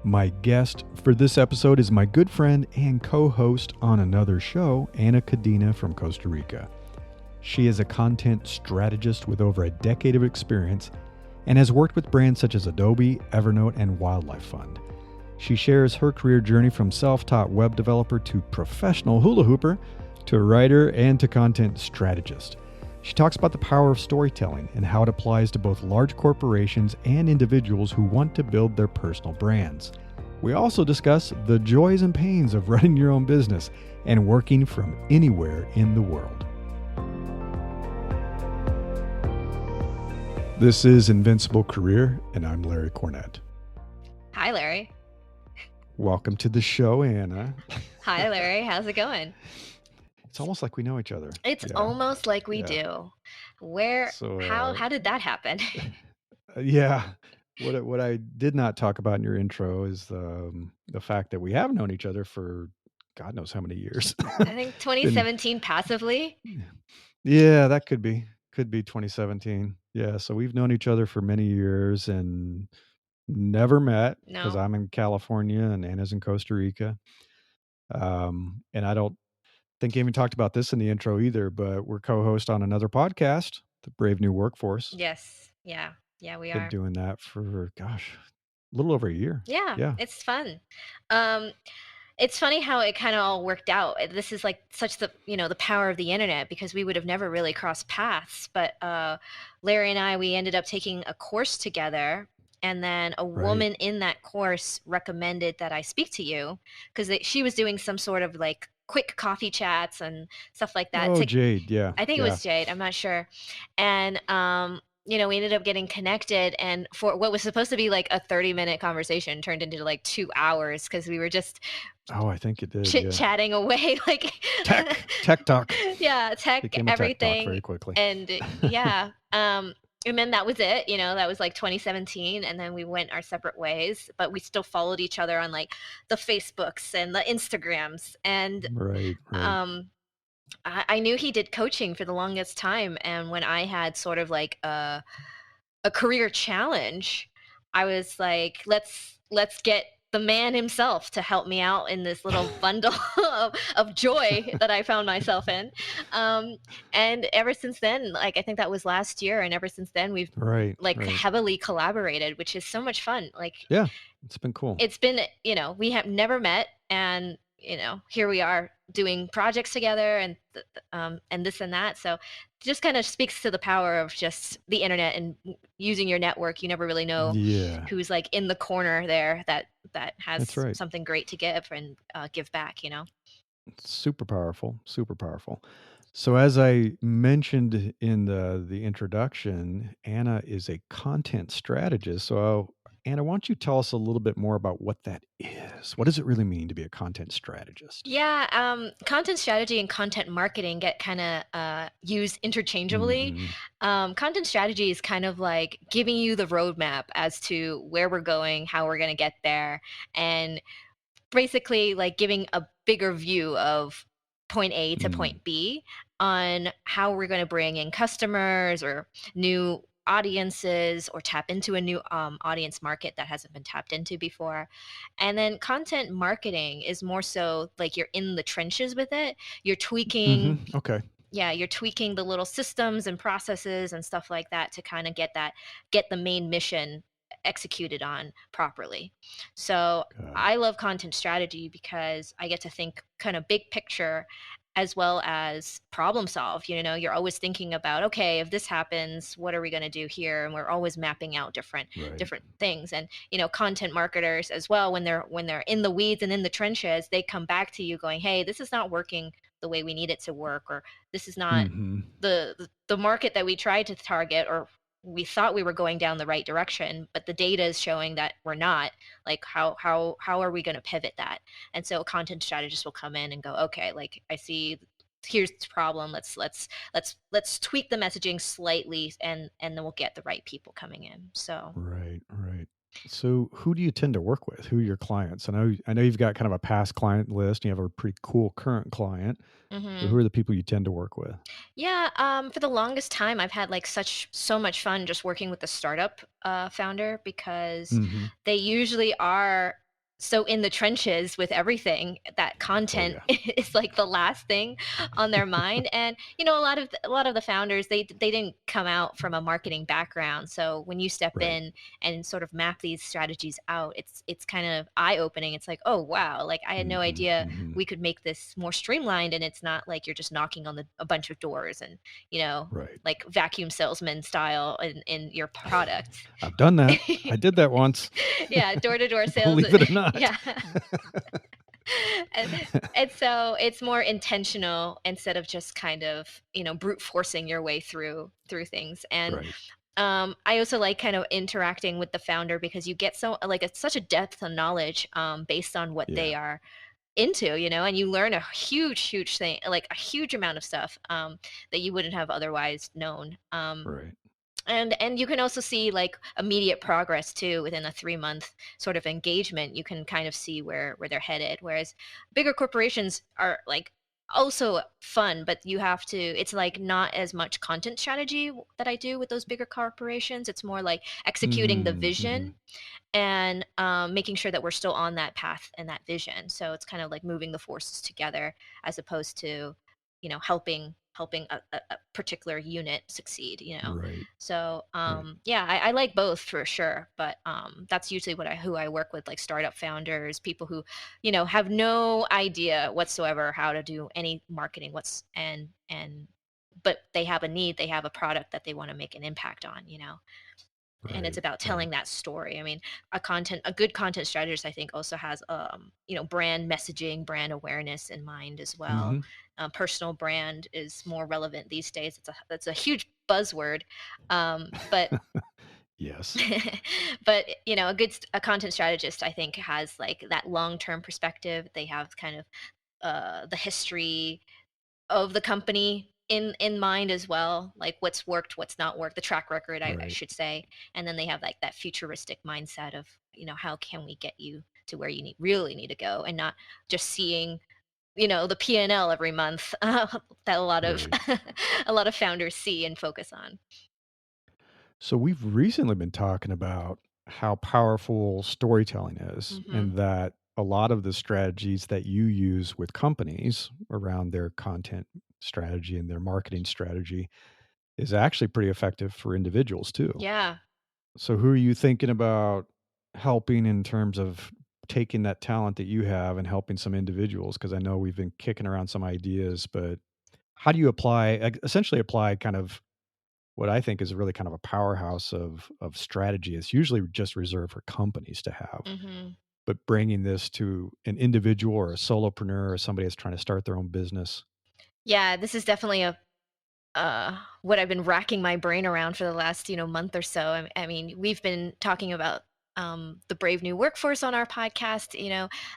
My guest for this episode is my good friend and co-host on another show, Anna Codina from Costa Rica. She is a content strategist with over a decade of experience and has worked with brands such as Adobe, Evernote, and Wildlife Fund. She shares her career journey from self-taught web developer to professional hula hooper to writer and to content strategist. She talks about the power of storytelling and how it applies to both large corporations and individuals who want to build their personal brands. We also discuss the joys and pains of running your own business and working from anywhere in the world. This is Invincible Career, and I'm Larry Cornett. Hi, Larry. Welcome to the show, Anna. Hi, Larry. How's it going? It's almost like we know each other. It's almost like we do. How did that happen? What I did not talk about in your intro is the fact that we have known each other for God knows how many years. I think 2017 passively. Yeah, that could be 2017. Yeah, so we've known each other for many years and never met because I'm in California and Anna's in Costa Rica. And I don't think I even talked about this in the intro either, but we're co-host on another podcast, The Brave New Workforce. Yes. Yeah, we Been are doing that for, a little over a year. Yeah. It's fun. It's funny how it kind of all worked out. This is like such the power of the internet, because we would have never really crossed paths. But Larry and I, we ended up taking a course together. And then a woman in that course recommended that I speak to you because she was doing some sort of like quick coffee chats and stuff like that. Jade, yeah. I think it was Jade. I'm not sure. And, we ended up getting connected, and for what was supposed to be like a 30-minute conversation turned into like 2 hours because we were just I think it did chit-chatting away, like tech talk. Yeah, tech everything tech talk very quickly. And and then that was it. That was like 2017, and then we went our separate ways, but we still followed each other on like the Facebooks and the Instagrams. And right. I knew he did coaching for the longest time, and when I had sort of like a career challenge, I was like, let's get the man himself to help me out in this little bundle of joy that I found myself in. And ever since then, like, I think that was last year. And ever since then, we've heavily collaborated, which is so much fun. Like, yeah, it's been cool. It's been, we have never met, and, here we are doing projects together and this and that. So it just kind of speaks to the power of just the internet and using your network. You never really know who's like in the corner there that has something great to give and give back, It's super powerful. So as I mentioned in the introduction, Anna is a content strategist. So Anna, why don't you tell us a little bit more about what that is? What does it really mean to be a content strategist? Yeah, content strategy and content marketing get kind of used interchangeably. Mm-hmm. Content strategy is kind of like giving you the roadmap as to where we're going, how we're going to get there, and basically like giving a bigger view of point A to point B on how we're going to bring in customers or new audiences or tap into a new audience market that hasn't been tapped into before. And then content marketing is more so like you're in the trenches with it. You're tweaking. Mm-hmm. Okay. Yeah, you're tweaking the little systems and processes and stuff like that to kind of get the main mission executed on properly. So I love content strategy because I get to think kind of big picture as well as problem solve. You're always thinking about, okay, if this happens, what are we going to do here? And we're always mapping out different things. And content marketers as well, when they're in the weeds and in the trenches, they come back to you going, hey, this is not working the way we need it to work, or this is not the market that we tried to target, or we thought we were going down the right direction, but the data is showing that we're not. Like, how are we going to pivot that? And so a content strategist will come in and go, okay, like, I see, here's the problem. Let's tweak the messaging slightly, and then we'll get the right people coming in. So right. So who do you tend to work with? Who are your clients? I know you've got kind of a past client list. And you have a pretty cool current client. Mm-hmm. So who are the people you tend to work with? Yeah, for the longest time, I've had like so much fun just working with the startup founder, because they usually are so in the trenches with everything, that Oh content yeah. is like the last thing on their mind. And a lot of the founders, they didn't come out from a marketing background, so when you step Right. in and sort of map these strategies out, it's kind of eye opening. It's like, oh wow, like I had no Hmm. idea Hmm. we could make this more streamlined, and it's not like you're just knocking on a bunch of doors and Right. like vacuum salesman style in your product. I've done that. I did that once. Yeah, door-to-door sales. Believe it or not. Yeah. and, and so it's more intentional instead of just kind of brute forcing your way through things. And Right. I also like kind of interacting with the founder, because you get so like it's such a depth of knowledge based on what Yeah. they are into, and you learn a huge thing, like a huge amount of stuff that you wouldn't have otherwise known. Right. And you can also see like immediate progress too within a 3 month sort of engagement. You can kind of see where they're headed, whereas bigger corporations are like also fun, but you have to, it's like not as much content strategy that I do with those bigger corporations. It's more like executing the Mm-hmm. vision and making sure that we're still on that path and that vision. So it's kind of like moving the forces together, as opposed to helping a particular unit succeed. Right. So Right. yeah, I like both for sure, but that's usually who I work with, like startup founders, people who have no idea whatsoever how to do any marketing, but they have a need, they have a product that they want to make an impact on. And it's Right. about Right. telling that story. I mean, a good content strategist, I think, also has brand messaging, brand awareness in mind as well. Mm-hmm. Personal brand is more relevant these days. It's a huge buzzword, but Yes. but a content strategist, I think, has like that long term perspective. They have kind of the history of the company in mind as well, like what's worked, what's not worked, the track record, I Right. should say. And then they have like that futuristic mindset of how can we get you to where you really need to go, and not just seeing the P&L every month, that a lot of Right. a lot of founders see and focus on. So we've recently been talking about how powerful storytelling is, Hmm. and that a lot of the strategies that you use with companies around their content strategy and their marketing strategy is actually pretty effective for individuals too. Yeah. So who are you thinking about helping in terms of taking that talent that you have and helping some individuals? Because I know we've been kicking around some ideas, but how do you essentially apply kind of what I think is really kind of a powerhouse of strategy? It's usually just reserved for companies to have, Hmm. but bringing this to an individual or a solopreneur or somebody that's trying to start their own business. Yeah, this is definitely a what I've been racking my brain around for the last month or so. I mean, we've been talking about the brave new workforce on our podcast.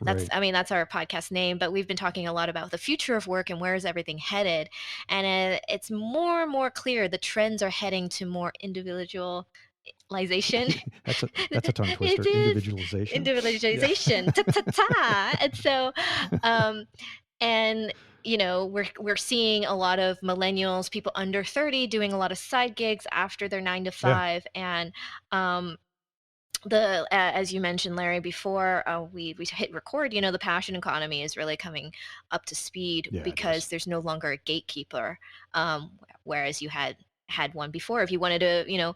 Right. That's our podcast name, but we've been talking a lot about the future of work and where is everything headed. And it's more and more clear the trends are heading to more individualization. That's a tongue It twister. is Individualization. Yeah. individualization. Ta ta ta. And so, um, and we're seeing a lot of millennials, people under 30, doing a lot of side gigs after their 9 to Yeah. 5. And the as you mentioned, Larry, before we hit record, the passion economy is really coming up to speed, Yeah, it is. because there's no longer a gatekeeper, whereas you had one before. If you wanted to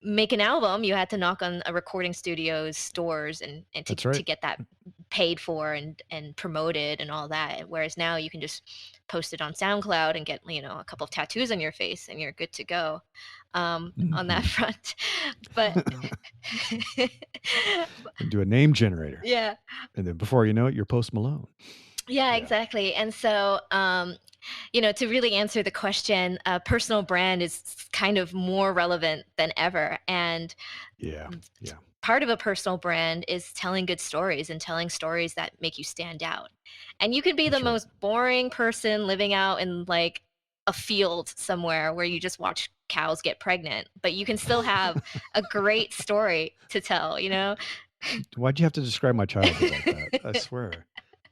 make an album, you had to knock on a recording studio's doors, and That's to right. get that paid for and promoted and all that. Whereas now you can just post it on SoundCloud and get a couple of tattoos on your face, and you're good to go on that Mhm. front. But And do a name generator. yeah. And then before you know it, you're Post Malone. Yeah, Yeah. exactly. And so, to really answer the question, personal brand is kind of more relevant than ever. And Yeah. Yeah. part of a personal brand is telling good stories and telling stories that make you stand out. And you could be the That's right. most boring person living out in like a field somewhere where you just watch cows get pregnant, but you can still have a great story to tell. Why'd you have to describe my childhood like that? I swear.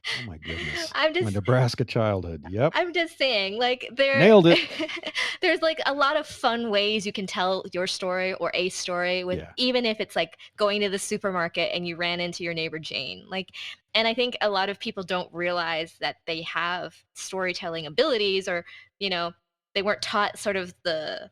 Oh my goodness. I'm My just Nebraska childhood. Yep. I'm just saying, like Nailed it. there's like a lot of fun ways you can tell your story or a story with, Yeah. even if it's like going to the supermarket and you ran into your neighbor Jane. Like, and I think a lot of people don't realize that they have storytelling abilities, or, you know, they weren't taught sort of the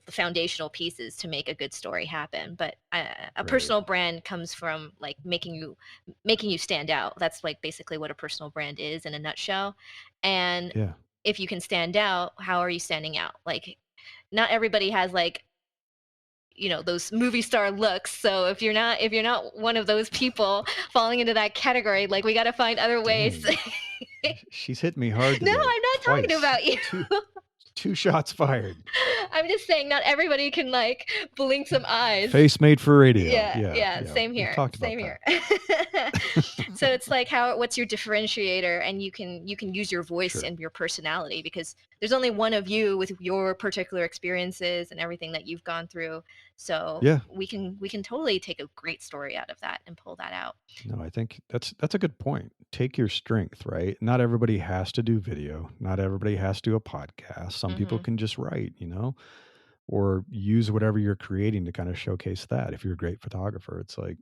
foundational pieces to make a good story happen. But a Right. personal brand comes from like making you stand out. That's like basically what a personal brand is in a nutshell. And Yeah. if you can stand out, how are you standing out? Like, not everybody has like, you know, those movie star looks. So if you're not one of those people falling into that category, like, we got to find other ways. Dang. She's hit me hard No, today. I'm not talking Twice. about you. Two shots fired. I'm just saying not everybody can like blink some eyes. Face made for radio. Yeah, Yeah. yeah, same We've here. talked Same about here. that. So it's like, what's your differentiator, and you can use your voice Sure. and your personality, because there's only one of you with your particular experiences and everything that you've gone through. So Yeah. we can totally take a great story out of that and pull that out. No, I think that's a good point. Take your strength, right? Not everybody has to do video. Not everybody has to do a podcast. Some people Mm-hmm. can just write, or use whatever you're creating to kind of showcase that. If you're a great photographer, it's like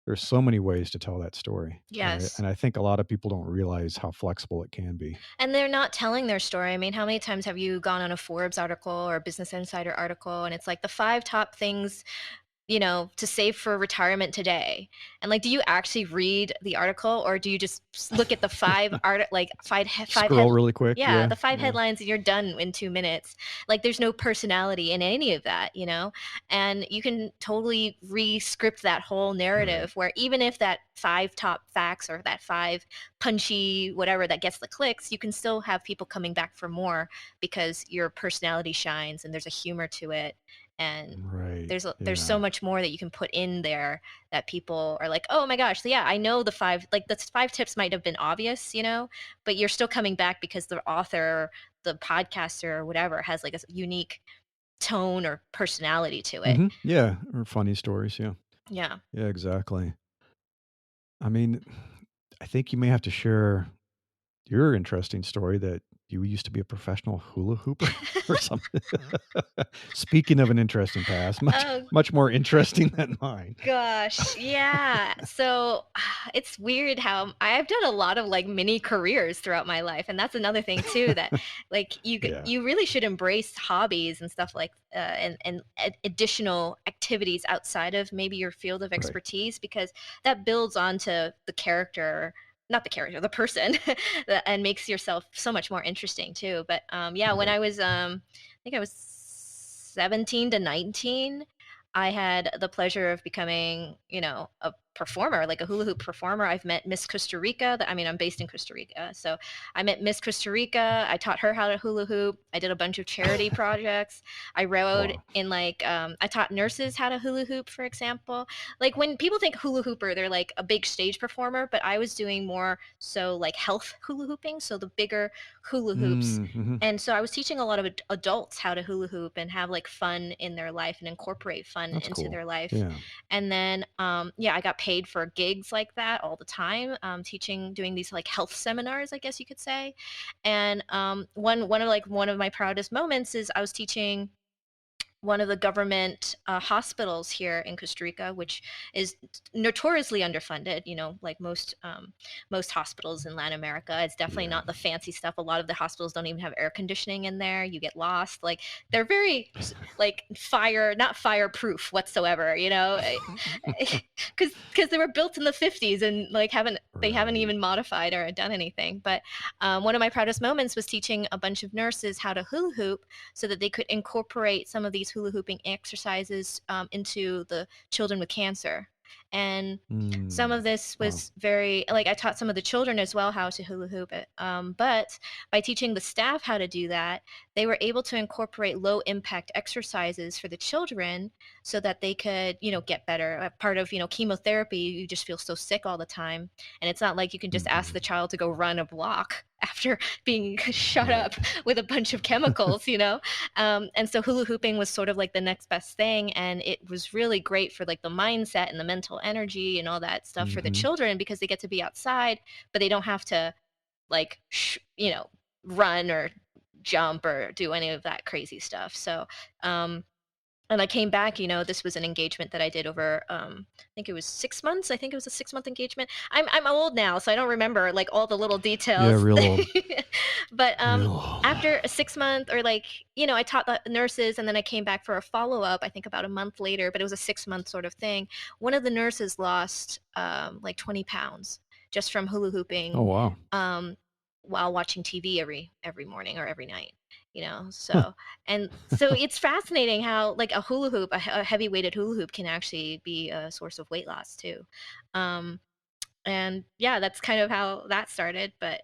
there's so many ways to tell that story. Yes. And I think a lot of people don't realize how flexible it can be. And they're not telling their story. I mean, how many times have you gone on a Forbes article or a Business Insider article, and it's like the 5 top things, you know, to save for retirement today? And like, do you actually read the article, or do you just look at the 5 Scroll really quick. yeah, the 5 Yeah. headlines, and you're done in 2 minutes? Like, there's no personality in any of that, you know? And you can totally re-script that whole narrative, Right. where even if that 5 top facts or that 5 punchy whatever that gets the clicks, you can still have people coming back for more because your personality shines and there's a humor to it. And Right. there's so much more that you can put in there that people are like, oh my gosh, so yeah, I know the 5, like the 5 tips might have been obvious, you know, but you're still coming back because the author, the podcaster, or whatever has like a unique tone or personality to it. Mm-hmm. Yeah. Or funny stories. Yeah. Yeah. Yeah, exactly. I mean, I think you may have to share your interesting story that you used to be a professional hula hooper or something. Speaking of an interesting past, much more interesting than mine. Gosh, yeah. So it's weird how I've done a lot of like mini careers throughout my life, and that's another thing too, that like you really should embrace hobbies and stuff like and additional activities outside of maybe your field of expertise, because that builds onto the character. Not the character, the person, and makes yourself so much more interesting too. But yeah, when I was I think I was 17 to 19, I had the pleasure of becoming, you know, a performer, like a hula hoop performer. I've met Miss Costa Rica. I mean, I'm based in Costa Rica. So I met Miss Costa Rica. I taught her how to hula hoop. I did a bunch of charity projects. I rode in like, I taught nurses how to hula hoop, for example. Like, when people think hula hooper, they're like a big stage performer, but I was doing more so like health hula hooping. So the bigger hula hoops. Mm-hmm. And so I was teaching a lot of adults how to hula hoop and have like fun in their life and incorporate fun into their life. Yeah. And then, yeah, I got paid for gigs like that all the time, doing these like health seminars, I guess you could say. And one of my proudest moments is I was teaching one of the government hospitals here in Costa Rica, which is notoriously underfunded, you know, like most hospitals in Latin America. It's definitely not the fancy stuff. A lot of the hospitals don't even have air conditioning in there. You get lost. Like, they're very like not fireproof whatsoever, you know, because they were built in the 50s and like they haven't even modified or done anything. But one of my proudest moments was teaching a bunch of nurses how to hula hoop so that they could incorporate some of these hula hooping exercises into the children with cancer. And some of this was very, like, I taught some of the children as well how to hula hoop it. But by teaching the staff how to do that, they were able to incorporate low impact exercises for the children so that they could, you know, get better. Part of, you know, chemotherapy, you just feel so sick all the time. And it's not like you can just ask the child to go run a block after being shot up with a bunch of chemicals, you know? And so hula hooping was sort of like the next best thing. And it was really great for like the mindset and the mental energy and all that stuff for the Mm-hmm. children, because they get to be outside, but they don't have to like run or jump or do any of that crazy stuff. So and I came back, this was an engagement that I did over, I think it was 6 months. I think it was a 6 month engagement. I'm old now, so I don't remember like all the little Yeah, details. real old. But Real old. after a 6 month, or like, I taught the nurses, and then I came back for a follow up, I think about a month later, but it was a 6 month sort of thing. One of the nurses lost like 20 pounds just from hula Oh, hooping, wow. um, while watching TV every morning or every night. Huh. So it's fascinating how like a hula hoop, a heavy weighted hula hoop, can actually be a source of weight loss too. Um, and yeah, that's kind of how that started. But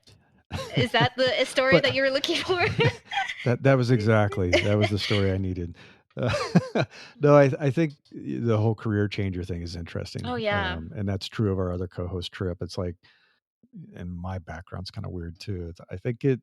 is that the story But that you were looking for? that was the story I needed. Uh, no, I think the whole career changer thing is Oh interesting, yeah. and that's true of our other co-host Trip. It's like, and my background's kind of weird too. I think it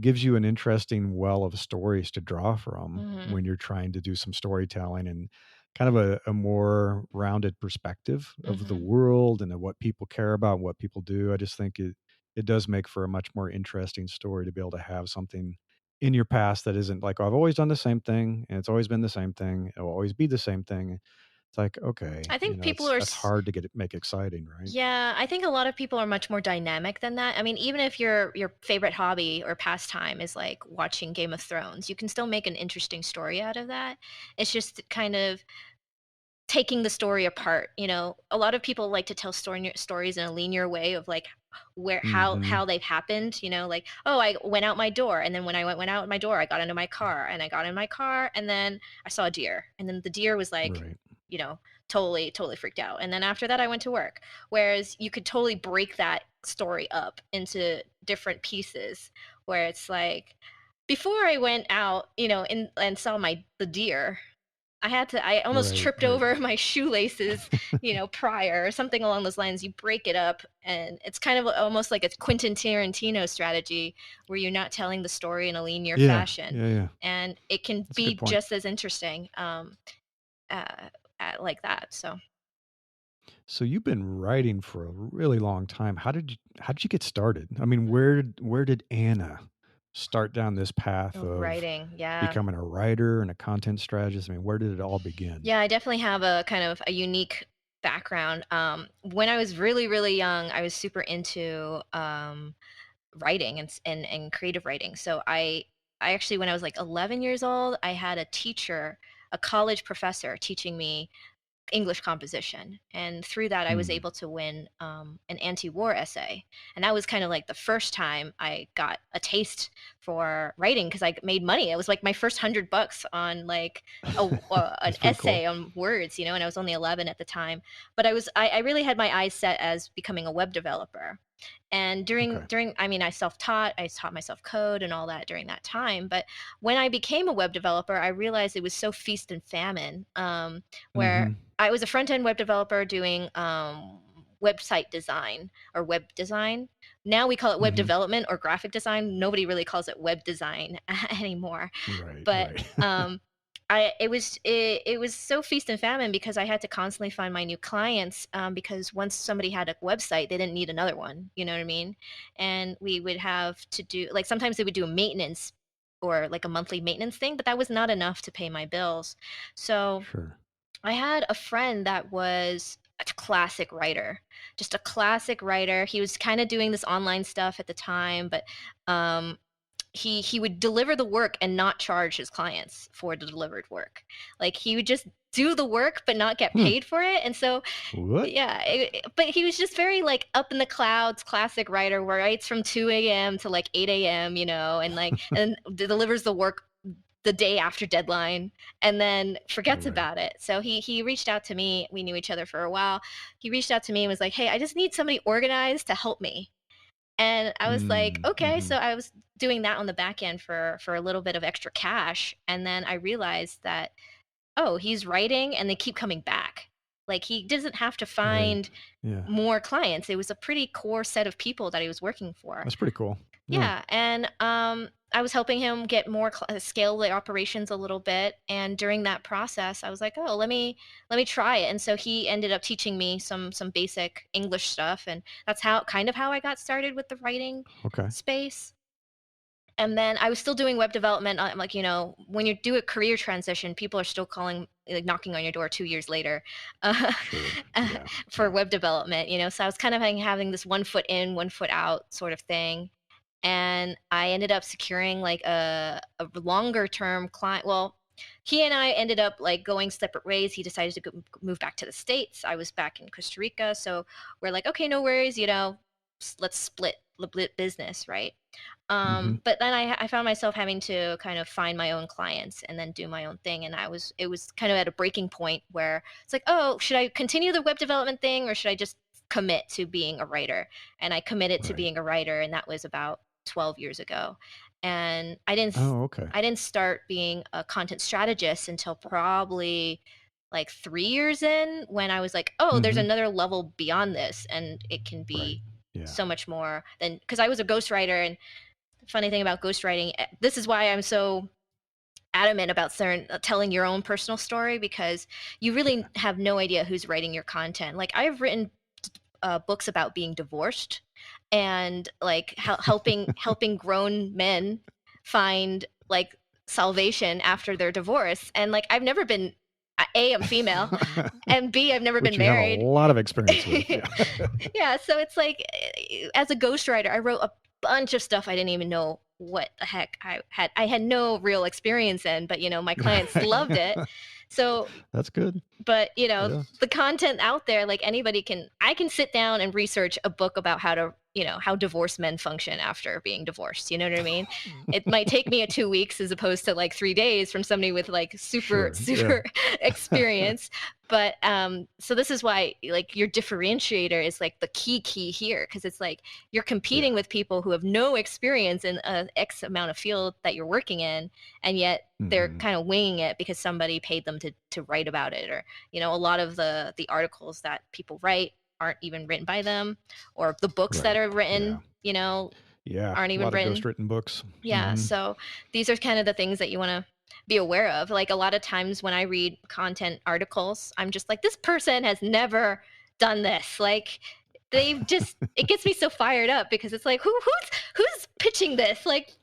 gives you an interesting well of stories to draw from Hmm. when you're trying to do some storytelling, and kind of a more rounded perspective of the Hmm. world and of what people care about and what people do. I just think it does make for a much more interesting story to be able to have something in your past that isn't like, oh, I've always done the same thing and it's always been the same thing. It will always be the same thing. It's like, okay, I think people that's hard to make exciting, right? yeah, I think a lot of people are much more dynamic than that. I mean, even if your favorite hobby or pastime is like watching Game of Thrones, you can still make an interesting story out of that. It's just kind of taking the story apart. A lot of people like to tell stories in a linear way of like where Hmm. how they've happened. Like, oh, I went out my door, and then when I went out my door, I got into my car, and I got in my car, and then I saw a deer, and then the deer was like, Right. you know totally freaked out, and then after that I went to work. Whereas you could totally break that story up into different pieces, where it's like, before I went out, and saw the deer, I almost Right. tripped Right. over my shoelaces, prior, or something along those lines. You break it up, and it's kind of almost like a Quentin Tarantino strategy, where you're not telling the story in a linear Yeah. fashion, Yeah. Yeah. and it can That's a good be point. just as interesting, uh, like that. So, So you've been writing for a really long time. How did you get started? I mean, where did Anna start down this path oh, of writing, yeah. becoming a writer and a content strategist? I mean, where did it all begin? Yeah, I definitely have a kind of a unique background. When I was really, really young, I was super into writing and creative writing. So I actually, when I was like 11 years old, I had a teacher, a college professor, teaching me English composition. And through that, I was Hmm. able to win an anti war essay. And that was kind of like the first time I got a taste for writing, because I made money. It was like my first $100 on like an That's pretty cool. essay on words, and I was only 11 at the time. But I really had my eyes set as becoming a web developer. And Okay. I mean, I taught myself code and all that during that time. But when I became a web developer, I realized it was so feast and famine, where Hmm. I was a front end web developer doing website design or web design. Now we call it web Hmm. development or graphic design. Nobody really calls it web design anymore. Right. But Right. it was so feast and famine, because I had to constantly find my new clients, because once somebody had a website, they didn't need another one. You know what I mean? And we would have to do, like, sometimes they would do a maintenance or like a monthly maintenance thing, but that was not enough to pay my bills. So Sure. I had a friend that was a classic writer, just a classic writer. He was kind of doing this online stuff at the time, but um, he would deliver the work and not charge his clients for the delivered work. Like, he would just do the work but not get Hmm. paid for it. And so What? yeah, but he was just very like up in the clouds, classic writer, where writes from 2 a.m. to like 8 a.m., and like and delivers the work the day after deadline, and then forgets Right. about it. So he reached out to me. We knew each other for a while. He reached out to me and was like, "Hey, I just need somebody organized to help me." And I was like, "Okay." Mm-hmm. So I was doing that on the back end for a little bit of extra cash, and then I realized that, oh, he's writing and they keep coming back. Like, he doesn't have to Right. find Yeah. more clients. It was a pretty core set of people that he was working for. That's pretty cool. Yeah. Yeah, and I was helping him get more scale the operations a little bit, and during that process, I was like, "Oh, let me try it." And so he ended up teaching me some basic English stuff, and that's how I got started with the writing Okay. space. And then I was still doing web development. I'm like, when you do a career transition, people are still calling, like knocking on your door 2 years later, uh, Sure. uh, Yeah. for Yeah. web development. So I was kind of having this 1 foot in, 1 foot out sort of thing. And I ended up securing like a longer term client. Well, he and I ended up like going separate ways. He decided to move back to the States. I was back in Costa Rica. So we're like, okay, no worries, let's split the business, right? Mm-hmm. But then I found myself having to kind of find my own clients and then do my own thing. And it was kind of at a breaking point where it's like, oh, should I continue the web development thing or should I just commit to being a writer? And I committed to Right. being a writer, and that was about 12 years ago. And Oh, okay. I didn't start being a content strategist until probably like 3 years in, when I was like, oh, there's Mm-hmm. another level beyond this, and it can Right. be Yeah. so much more than, because I was a ghostwriter. And funny thing about ghostwriting, this is why I'm so adamant about telling your own personal story, because you really Yeah. have no idea who's writing your content. Like, I've written books about being divorced, and like helping grown men find like salvation after their divorce. And like, I've never been, I'm female, and B, I've never Which been you have a married. lot of experience with. Yeah. Yeah, so it's like, as a ghostwriter, I wrote a bunch of stuff I didn't even know what the heck I had no real experience in, but my clients loved it. So, That's good. but Yeah. the content out there, like, I can sit down and research a book about how divorced men function after being divorced. You know what I mean? It might take me 2 weeks as opposed to like 3 days from somebody with like super Sure. Yeah. super experience. But so this is why, like, your differentiator is like the key here, because it's like you're competing Yeah. with people who have no experience in a X amount of field that you're working in, and yet they're Mm-hmm. kind of winging it because somebody paid them to write about it. Or a lot of the articles that people write aren't even written by them, or the books that Right. are Yeah. written, Yeah. aren't A even lot of written. ghostwritten books. Yeah, Mm-hmm. so these are kind of the things that you want to be aware of. Like, a lot of times when I read content articles, I'm just like, this person has never done this. Like, they've just, it gets me so fired up, because it's like, who's pitching this? Like,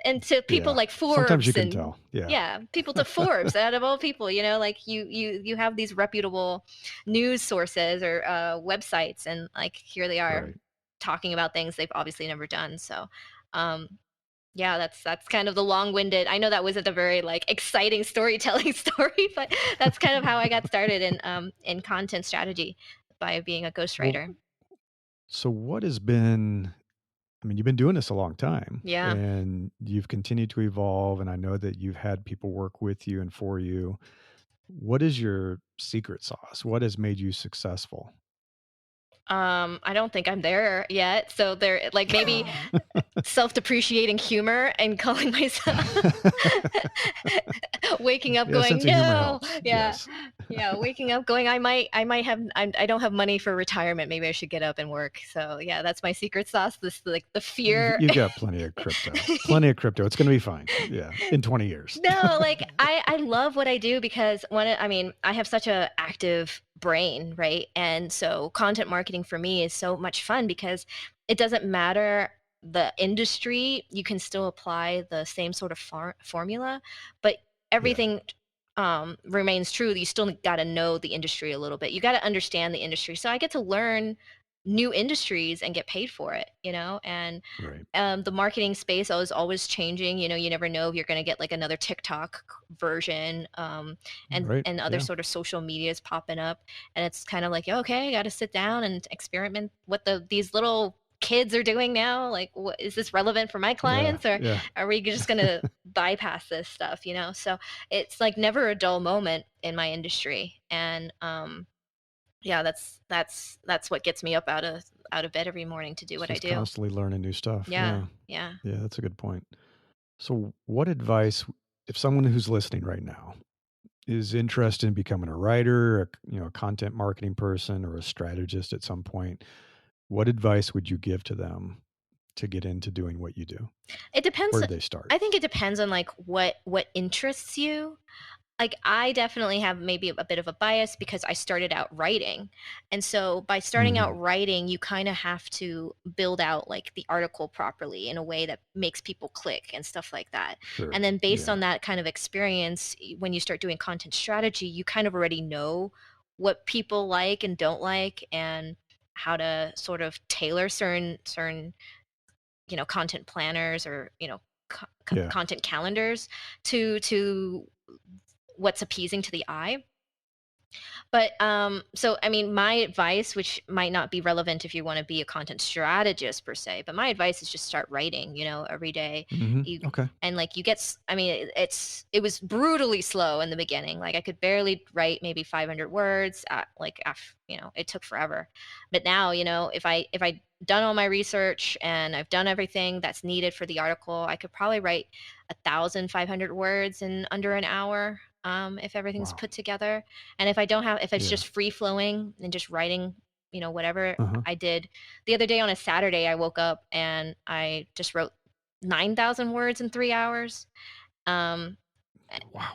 and to people Yeah. like Sometimes you Forbes, can and tell. Yeah. yeah, people to Forbes, out of all people, like, you have these reputable news sources or websites, and like, here they are Right. talking about things they've obviously never done. So, um, yeah, that's kind of the long-winded. I know that wasn't a very like exciting storytelling story, but that's kind of how I got started in content strategy, by being a Well, ghostwriter. so what has been, I mean, you've been doing this a long time Yeah. and you've continued to evolve. And I know that you've had people work with you and for you. What is your secret sauce? What has made you successful? I don't think I'm there yet. So they're like, maybe self-depreciating humor and calling myself waking up Yeah, a going, sense of humor no. helps. Yeah. Yes. Yeah, waking up going, I might have, I don't have money for retirement, maybe I should get up and work. So yeah, that's my secret sauce, this, like, the fear. You've got plenty of crypto. Plenty of crypto. It's going to be fine. Yeah, in 20 years. No, like, I love what I do, because I mean, I have such a active brain, right? And so content marketing for me is so much fun, because it doesn't matter the industry, you can still apply the same sort of formula, but Yeah. everything remains true. You still got to know the industry a little bit. You got to understand the industry. So I get to learn new industries and get paid for it, and Right. the marketing space is always changing. You never know if you're going to get like another TikTok version, Right. and other Yeah. sort of social medias popping up, and it's kind of like, okay, I got to sit down and experiment what these little kids are doing now. Like, what is this relevant for my Yeah. clients, or Yeah. are we just going to bypass this stuff? So it's like never a dull moment in my industry, and yeah, that's what gets me up out of bed every morning to do It's what I just do. constantly learning new stuff. Yeah, Yeah. yeah. Yeah. That's a good point. So, what advice, if someone who's listening right now is interested in becoming a writer, a content marketing person, or a strategist at some point, what advice would you give to them to get into doing what you do? It depends. Where do they start? I think it depends on like what interests you. Like I definitely have maybe a bit of a bias because I started out writing. And so by starting Hmm. out writing, you kind of have to build out like the article properly in a way that makes people click and stuff like that. Sure. And then based Yeah. on that kind of experience, when you start doing content strategy, you kind of already know what people like and don't like and how to sort of tailor certain content planners or Yeah. content calendars to what's appeasing to the eye. But so I mean, my advice, which might not be relevant if you want to be a content strategist per se, but my advice is just start writing, every day. Hmm. You Okay. and like you get I mean, it was brutally slow in the beginning. Like I could barely write maybe 500 words it took forever. But now, if I done all my research and I've done everything that's needed for the article, I could probably write 1,500 words in under an hour, if everything's Wow. put together. And if it's Yeah. just free flowing and just writing, whatever Uh-huh. I did the other day on a Saturday, I woke up and I just wrote 9,000 words in 3 hours. Um, Wow.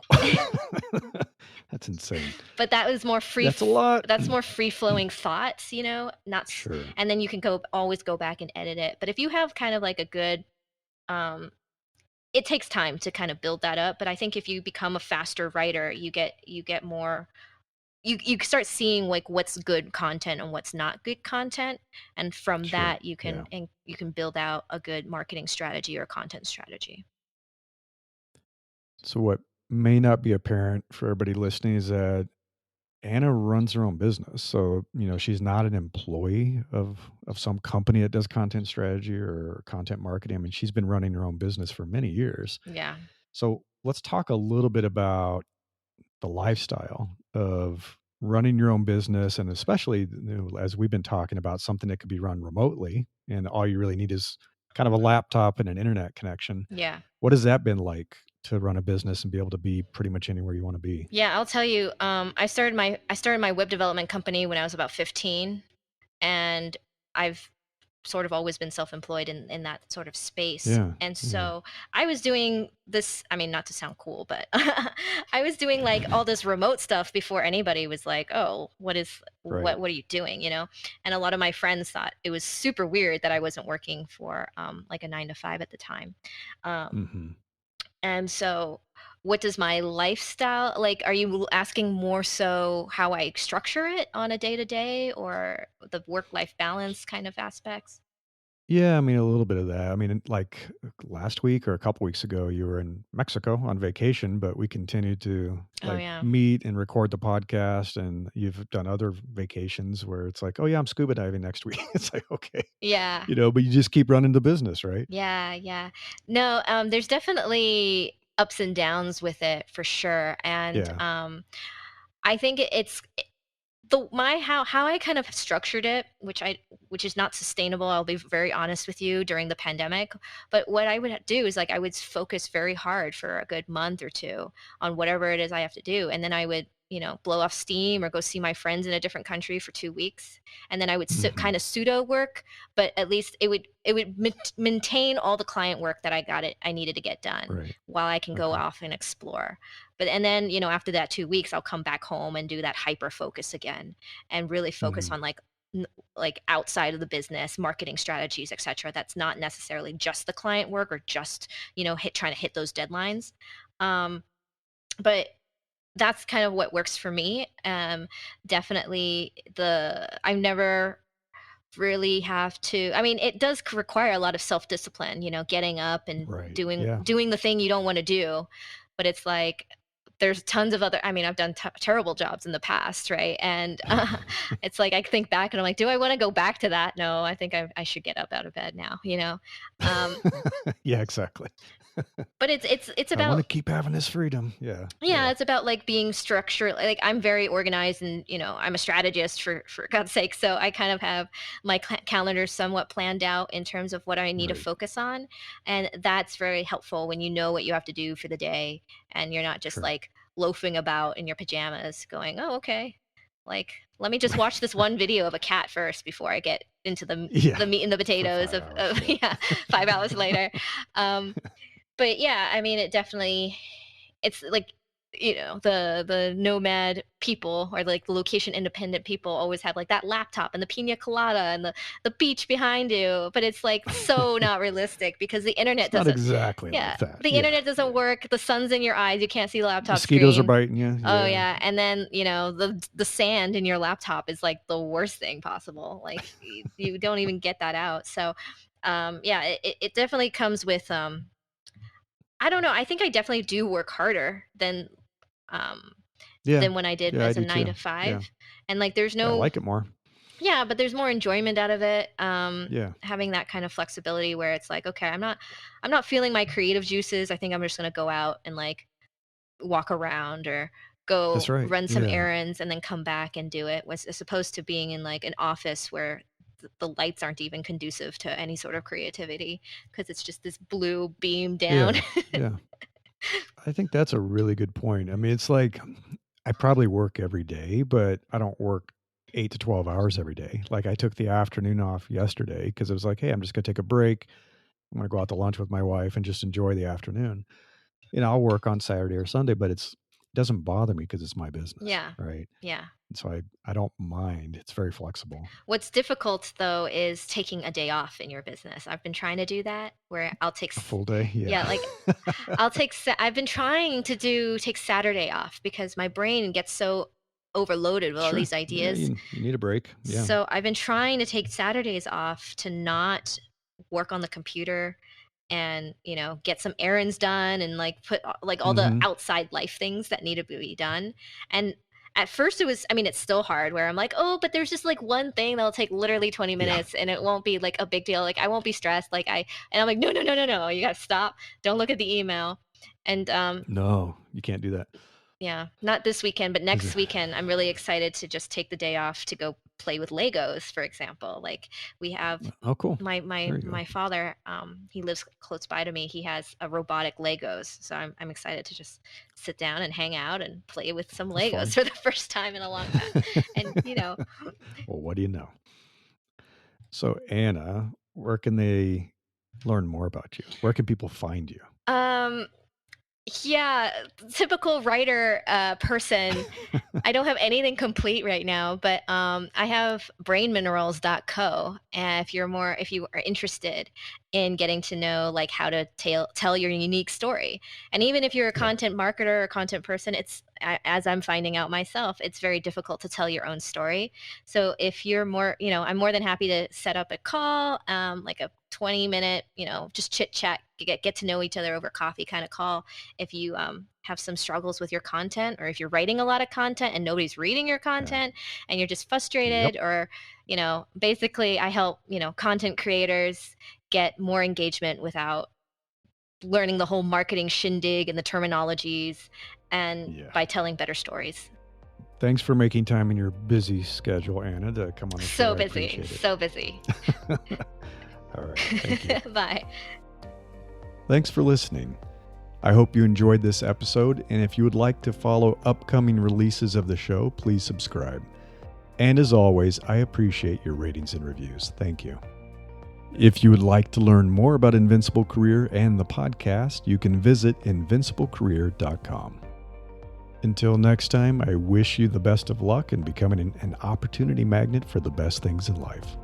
That's insane. but that was That's a lot. that's more free flowing thoughts, not, Sure. and then you can always go back and edit it. But if you have kind of like a good, um, it takes time to kind of build that up. But I think if you become a faster writer, you get more, you start seeing like what's good content and what's not good content, and from Sure. that you Yeah. can build out a good marketing strategy or content strategy. So what may not be apparent for everybody listening is that Anna runs her own business. So, she's not an employee of some company that does content strategy or content marketing. I mean, she's been running her own business for many years. Yeah. So, let's talk a little bit about the lifestyle of running your own business, and especially, as we've been talking about, something that could be run remotely and all you really need is kind of a laptop and an internet connection. Yeah. What has that been like to run a business and be able to be pretty much anywhere you want to be? Yeah, I'll tell you. I started my web development company when I was about 15, and I've sort of always been self-employed in that sort of space. Yeah. And Yeah. so I was doing this, I mean, not to sound cool, but I was doing like all this remote stuff before anybody was like, "Oh, Right. what are you doing?" And a lot of my friends thought it was super weird that I wasn't working for like a 9 to 5 at the time. Um, Mhm. and so, what does my lifestyle like? Are you asking more so how I structure it on a day to day or the work life balance kind of aspects? Yeah, I mean, a little bit of that. I mean, like last week or a couple weeks ago, you were in Mexico on vacation, but we continued to Oh, like yeah. meet and record the podcast. And you've done other vacations where it's like, oh, yeah, I'm scuba diving next week. It's like, okay, Yeah. but you just keep running the business, right? Yeah, yeah. No, there's definitely ups and downs with it for sure. And Yeah. I think it's the my how I kind of structured it, which is not sustainable. I'll be very honest with you during the pandemic. But what I would do is like I would focus very hard for a good month or two on whatever it is I have to do, and then I would blow off steam or go see my friends in a different country for 2 weeks, and then I would Hmm. kind of pseudo work, but at least it would maintain all the client work that I needed to get done Right. while I can go Okay. off and explore. But and then after that 2 weeks, I'll come back home and do that hyper focus again, and really focus Hmm. on like outside of the business marketing strategies, etc. That's not necessarily just the client work or just trying to hit those deadlines. um but that's kind of what works for me. Definitely, the I never really have to, I mean, it does require a lot of self-discipline, getting up and Right. doing Yeah. doing the thing you don't want to do. But it's like there's tons of other, I mean, I've done terrible jobs in the past, right? And it's like I think back and I'm like, do I want to go back to that? No, I think I should get up out of bed now. um Yeah, exactly. but it's I want to about, keep having this freedom. Yeah. yeah, Yeah. it's about like being structured. Like I'm very organized, and I'm a strategist for God's sake. So I kind of have my calendar somewhat planned out in terms of what I need to Right. focus on, and that's very helpful when you know what you have to do for the day, and you're not just Sure. like loafing about in your pajamas, going, "Oh, okay." Like, let me just watch this one video of a cat first before I get into the meat and the potatoes of 5 hours later. But yeah, I mean, it's like, the nomad people, or like the location independent people, always have like that laptop and the pina colada and the beach behind you, but it's like so not realistic, because the internet It's not doesn't exactly like that. the internet doesn't work. The sun's in your eyes, you can't see the laptop Mosquitoes screen. are biting you. Oh yeah, and then the sand in your laptop is like the worst thing possible. Like you don't even get that out. So yeah, it definitely comes with I don't know, I think I definitely do work harder than when I did as a 9 to 5. And like there's no I like it more. Yeah, but there's more enjoyment out of it. Having that kind of flexibility where it's like, okay, I'm not feeling my creative juices. I think I'm just gonna go out and like walk around, or go run some errands and then come back and do it, as opposed to being in like an office where the lights aren't even conducive to any sort of creativity, because it's just this blue beam down. Yeah. I think that's a really good point. I mean, it's like I probably work every day, but I don't work 8 to 12 hours every day. Like I took the afternoon off yesterday because it was like, hey, I'm just going to take a break. I'm going to go out to lunch with my wife and just enjoy the afternoon. I'll work on Saturday or Sunday, but it doesn't bother me because it's my business. Yeah. Right. Yeah. And so I don't mind. It's very flexible. What's difficult though is taking a day off in your business. I've been trying to do that, where I'll take a full day. Yeah, like I've been trying to take Saturday off, because my brain gets so overloaded with all these ideas. Yeah, you need a break. Yeah. So I've been trying to take Saturdays off to not work on the computer, and get some errands done, and like put like all the outside life things that need to be done. And at first it's still hard, where I'm like, oh, but there's just like one thing that'll take literally 20 minutes and it won't be like a big deal. Like I won't be stressed. And I'm like, no, you gotta stop. Don't look at the email. And no, you can't do that. Yeah, not this weekend, but next weekend, I'm really excited to just take the day off to go play with Legos, for example. Like we have, cool. My father, he lives close by to me. He has a robotic Legos, so I'm excited to just sit down and hang out and play with some Legos for the first time in a long time. And well, what do you know? So Anna, where can they learn more about you? Where can people find you? Yeah, typical writer person. I don't have anything complete right now, but I have brainminerals.co. And if you are interested in getting to know like how to tell your unique story, and even if you're a content marketer or content person, as I'm finding out myself, it's very difficult to tell your own story. So if you're more, I'm more than happy to set up a call, like a 20-minute, just chit chat, get to know each other over coffee kind of call. If you have some struggles with your content, or if you're writing a lot of content and nobody's reading your content and you're just frustrated, or, basically I help, content creators get more engagement without learning the whole marketing shindig and the terminologies, and by telling better stories. Thanks for making time in your busy schedule, Anna, to come on the show. So busy. All right. Thank you. Bye. Thanks for listening. I hope you enjoyed this episode, and if you would like to follow upcoming releases of the show, please subscribe. And as always, I appreciate your ratings and reviews. Thank you. If you would like to learn more about Invincible Career and the podcast, you can visit invinciblecareer.com. Until next time, I wish you the best of luck in becoming an opportunity magnet for the best things in life.